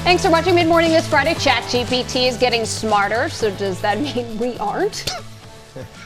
Thanks for watching Mid Morning this Friday. ChatGPT is getting smarter, so does that mean we aren't?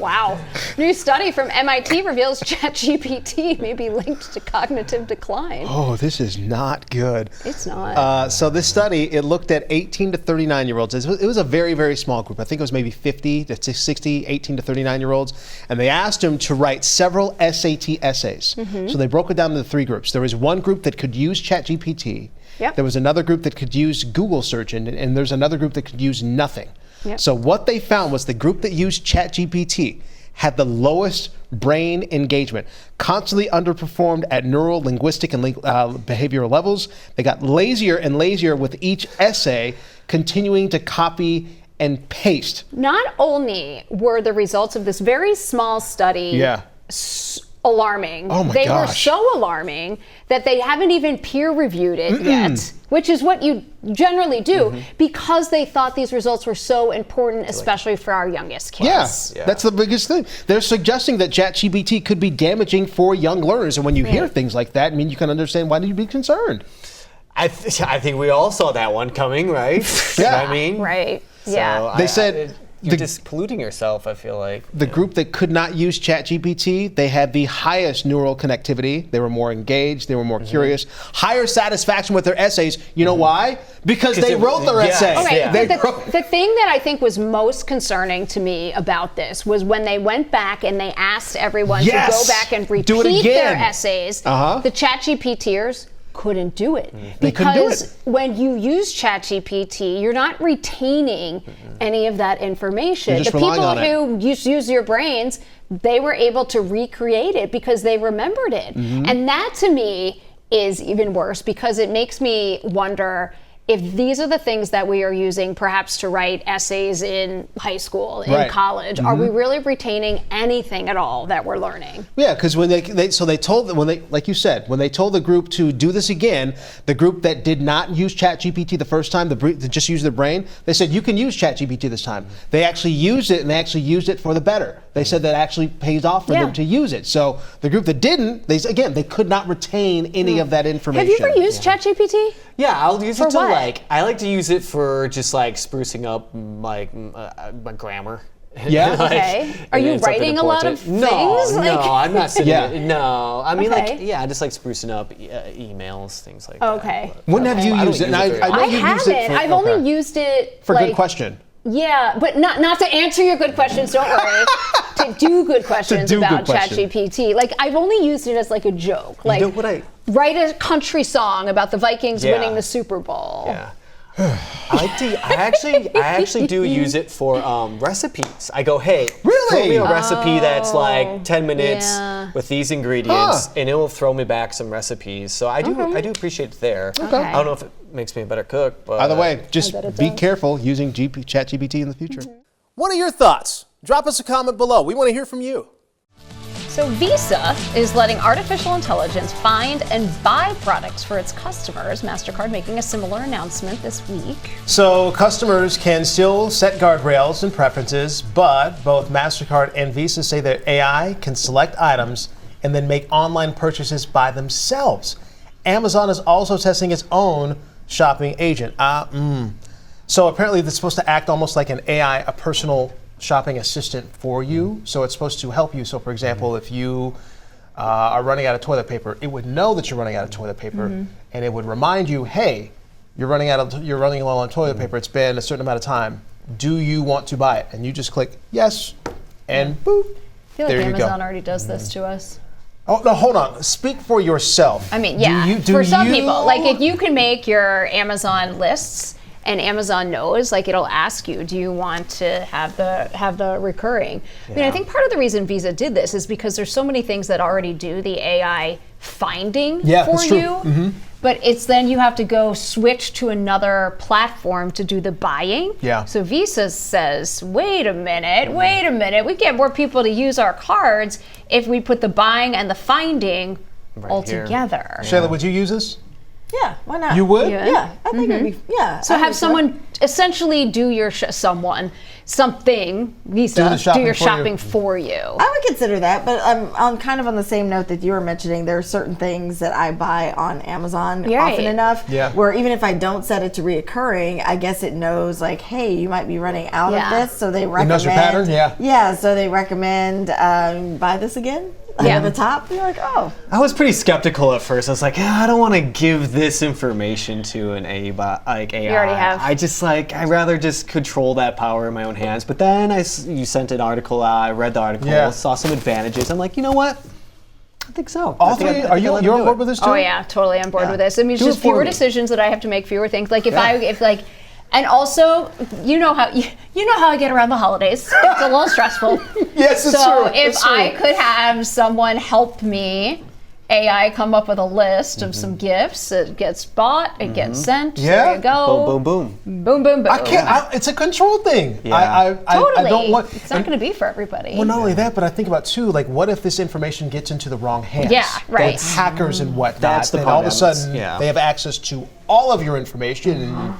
Wow. New study from MIT reveals ChatGPT may be linked to cognitive decline. Oh, this is not good. It's not. So this study, it looked at 18 to 39-year-olds. It was a very, very small group. I think it was maybe 50 to 60, 18 to 39-year-olds. And they asked them to write several SAT essays. So they broke it down into 3 groups. There was one group that could use ChatGPT. Yep. There was another group that could use Google search, and there's another group that could use nothing. Yep. So what they found was the group that used ChatGPT had the lowest brain engagement, constantly underperformed at neural, linguistic, and behavioral levels. They got lazier and lazier with each essay, continuing to copy and paste. Not only were the results of this very small study alarming, Oh my they gosh. were so alarming that they haven't even peer reviewed it yet, which is what you generally do, because they thought these results were so important, especially for our youngest kids. Yeah, that's the biggest thing. They're suggesting that ChatGPT could be damaging for young learners, and when you hear things like that, I mean, you can understand why you'd be concerned. I think we all saw that one coming, right? Yeah. I mean, Right. so Yeah. They said you're just polluting yourself, I feel like. the group that could not use ChatGPT, they had the highest neural connectivity. They were more engaged. They were more curious. Higher satisfaction with their essays. You know why? Because they wrote their essays. Okay, They wrote- the thing that I think was most concerning to me about this was when they went back and they asked everyone to go back and Do it repeat their again. essays. The ChatGPTers couldn't do it. They couldn't do Because it. when you use ChatGPT, you're not retaining any of that information. You're just The relying people on who use your brains, they were able to recreate it because they remembered it. And that to me is even worse, because it makes me wonder if these are the things that we are using perhaps to write essays in high school, in college. Are we really retaining anything at all that we're learning? Yeah, because when they told like you said, when they told the group to do this again, the group that did not use ChatGPT the first time, that just used their brain, they said you can use ChatGPT this time. They actually used it, and they actually used it for the better. They said that actually pays off for them to use it. So the group that didn't, they could not retain any of that information. Have you ever used ChatGPT? Yeah, I'll use For it to what? I like to use it for just like sprucing up my grammar. Yeah. Okay. Are and you then something writing a lot of important. things? No, I'm not sitting. Yeah. No, I mean Okay. I just like sprucing up emails, things like that. Okay. When have you I don't used it? use And it very I know I you haven't. used it for, I've only used it for like, good question. Yeah, but not to answer your good questions, don't worry. To do good questions do about good question. ChatGPT. Like, I've only used it as like a joke. Like, know what write a country song about the Vikings Yeah. winning the Super Bowl. Yeah. I actually do use it for recipes. I go, hey, throw me a recipe that's like 10 minutes with these ingredients, and it will throw me back some recipes. So I do appreciate it there. Okay. I don't know if it makes me a better cook, but Either way, just bet it be does. careful using ChatGPT in the future. What are your thoughts? Drop us a comment below. We want to hear from you. So Visa is letting artificial intelligence find and buy products for its customers. MasterCard making a similar announcement this week. So customers can still set guardrails and preferences, but both MasterCard and Visa say that AI can select items and then make online purchases by themselves. Amazon is also testing its own shopping agent. So apparently it's supposed to act almost like an AI, a personal shopping assistant for you. So it's supposed to help you. So for example, if you are running out of toilet paper, it would know that you're running out of toilet paper, and it would remind you, hey, you're running low on toilet paper. It's been a certain amount of time. Do you want to buy it? And you just click yes, and boop. I feel like there you Amazon go. already does this to us. Oh no, hold on. Speak for yourself. I mean, yeah, for some people, like if you can make your Amazon lists, and Amazon knows, like it'll ask you, do you want to have the recurring? I mean, I think part of the reason Visa did this is because there's so many things that already do the AI finding for that's true. you. But it's then you have to go switch to another platform to do the buying. Yeah. So Visa says, wait a minute, we get more people to use our cards if we put the buying and the finding all here. together. Shayla, would you use this? Yeah, why not? You would? Yeah, I think it'd be, yeah. So I have think someone essentially do your something, Visa, do your shopping for you. I would consider that, but I'm kind of on the same note that you were mentioning. There are certain things that I buy on Amazon often enough, where even if I don't set it to reoccurring, I guess it knows like, hey, you might be running out of this, so they recommend. It knows your pattern, yeah, so they recommend buy this again. At the top, you're like, oh. I was pretty skeptical at first. I was like, I don't want to give this information to an AI. You already have. I'd rather just control that power in my own hands. But then you sent an article out. I read the article, saw some advantages. I'm like, you know what? I think so. All three? Are you on board with this too? Oh yeah, totally on board with this. I mean, it's just fewer decisions that I have to make, fewer things. Like and also, you know how I get around the holidays. It's a little stressful. Yes, it's true. So if I could have someone help me, AI come up with a list of some gifts, it gets bought, it gets sent. There you go. Boom, boom, boom. Boom, boom, boom. I can't. It's a control thing. Totally. I don't want. It's not going to be for everybody. Well, not only that, but I think about too. Like, what if this information gets into the wrong hands? Yeah, right. With hackers and whatnot. That's the then problem. all of a sudden they have access to all of your information and.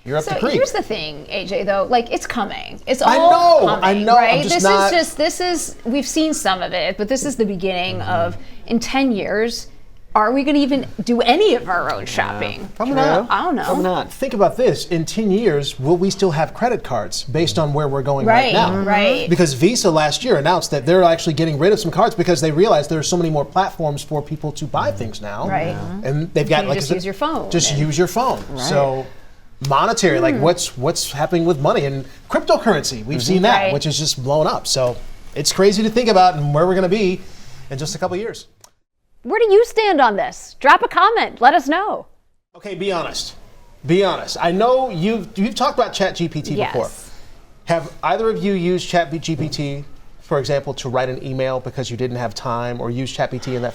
You're up so the creek. Here's the thing, AJ, though, like it's coming. It's all coming. I know. Right? This is we've seen some of it, but this is the beginning of in 10 years, are we gonna even do any of our own shopping? Probably not. I don't know. Probably not. Think about this. In 10 years, will we still have credit cards based on where we're going right now? Right. Because Visa last year announced that they're actually getting rid of some cards because they realized there are so many more platforms for people to buy things now. Right. And they've got just use your phone. Just use your phone. Right. So monetary, like what's happening with money and cryptocurrency. We've seen that, which is just blown up. So it's crazy to think about and where we're going to be in just a couple of years. Where do you stand on this? Drop a comment. Let us know. Okay, be honest. Be honest. I know you've talked about ChatGPT before. Have either of you used ChatGPT, for example, to write an email because you didn't have time, or use ChatGPT in that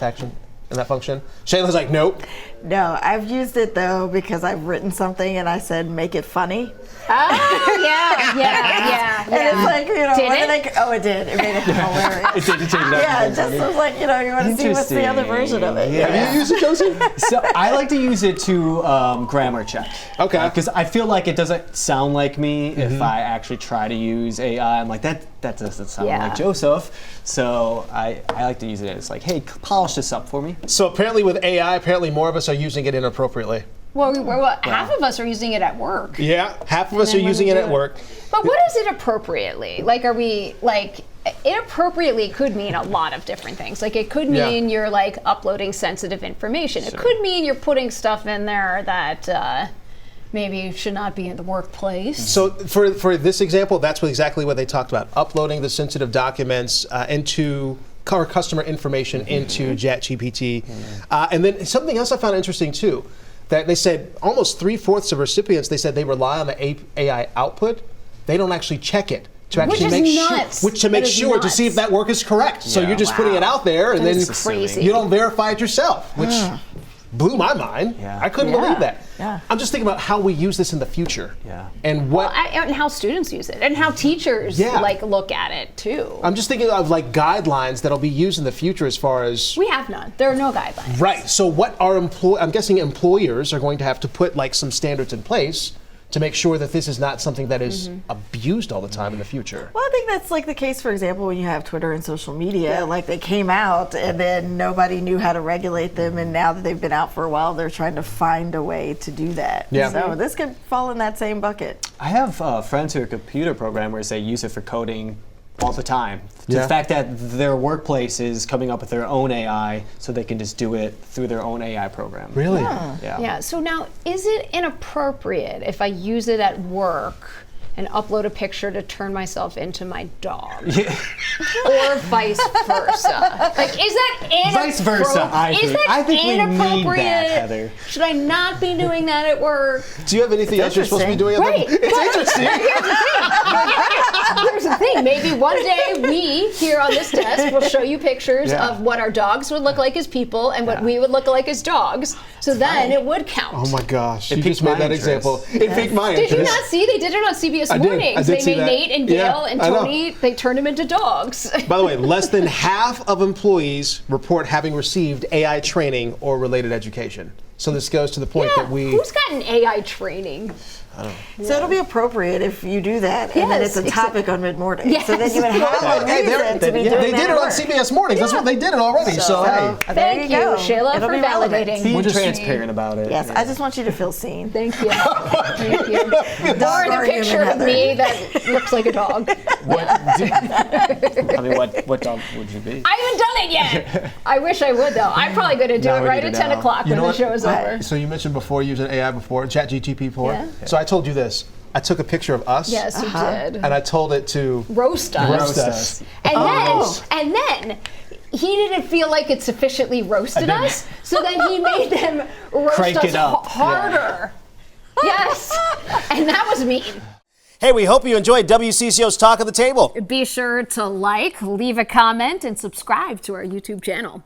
function? Shayla's like, nope. No, I've used it though because I've written something and I said make it funny. Oh yeah. And it's like, it did. It made it hilarious. It did. Yeah, it just was like, you want to see what's the other version of it. Yeah. Have you used it, Josie? So I like to use it to grammar check. Okay. Because I feel like it doesn't sound like me if I actually try to use AI. I'm like, that doesn't sound like Joseph. So I like to use it as like, hey, polish this up for me. So apparently with AI, more of us are using it inappropriately. Well, half of us are using it at work. Yeah, half of us are using it at work. But what is it appropriately? Like, are we like? Inappropriately could mean a lot of different things. Like, it could mean you're like uploading sensitive information. It could mean you're putting stuff in there that maybe should not be in the workplace. So for this example, that's exactly what they talked about: uploading the sensitive documents into our customer information into ChatGPT. And then something else I found interesting too. That they said almost 3/4 of recipients, they said they rely on the AI output. They don't actually check it to actually make sure to see if that work is correct. So you're just putting it out there and then you don't verify it yourself, which blew my mind. I couldn't believe that. I'm just thinking about how we use this in the future. And and how students use it and how teachers like look at it too. I'm just thinking of like guidelines that'll be used in the future as far as we have none. There are no guidelines. Right. So what are I'm guessing employers are going to have to put like some standards in place to make sure that this is not something that is abused all the time in the future. Well, I think that's like the case, for example, when you have Twitter and social media. Like, they came out and then nobody knew how to regulate them, and now that they've been out for a while, they're trying to find a way to do that. So this could fall in that same bucket. I have friends who are computer programmers. They use it for coding all the time. The fact that their workplace is coming up with their own AI so they can just do it through their own AI program. Really? Yeah. So now, is it inappropriate if I use it at work and upload a picture to turn myself into my dog? Or vice versa? Like, is that inappropriate? Vice versa, I think we need that, Heather. Should I not be doing that at work? Do you have anything else you're supposed to be doing? It's interesting. Here's the thing. Maybe one day we, here on this desk, will show you pictures of what our dogs would look like as people and what we would look like as dogs. So then it would count. Oh my gosh. You just made that example. It piqued my interest. Did you not see? They did it on CBS Mornings. They made Nate and Gail and Tony, they turned them into dogs. By the way, less than half of employees report having received AI training or related education. So this goes to the point that who's gotten AI training? So it'll be appropriate if you do that, and then it's a topic on Mid Morning. Yes. So then you would have a reason to be doing They did it on work. CBS Mornings. That's what they did it already. So hey. Thank you, Sheila, It'll for be relevant. validating. Being transparent about it. Yes, I just want you to feel seen. Thank you. Thank you. Dog Or the picture of argument, me that looks like a dog. What dog would you be? I haven't done it yet. I wish I would, though. I'm probably going to do it right at 10 o'clock when the show is over. So you mentioned before using AI before, ChatGPT before. Yeah. So I told you this. I took a picture of us. Yes, you did. And I told it to Roast us. And then he didn't feel like it sufficiently roasted us, so then he made them roast Crank us it up. harder. Yes. And that was mean. Hey, we hope you enjoyed WCCO's Talk of the Table. Be sure to like, leave a comment, and subscribe to our YouTube channel.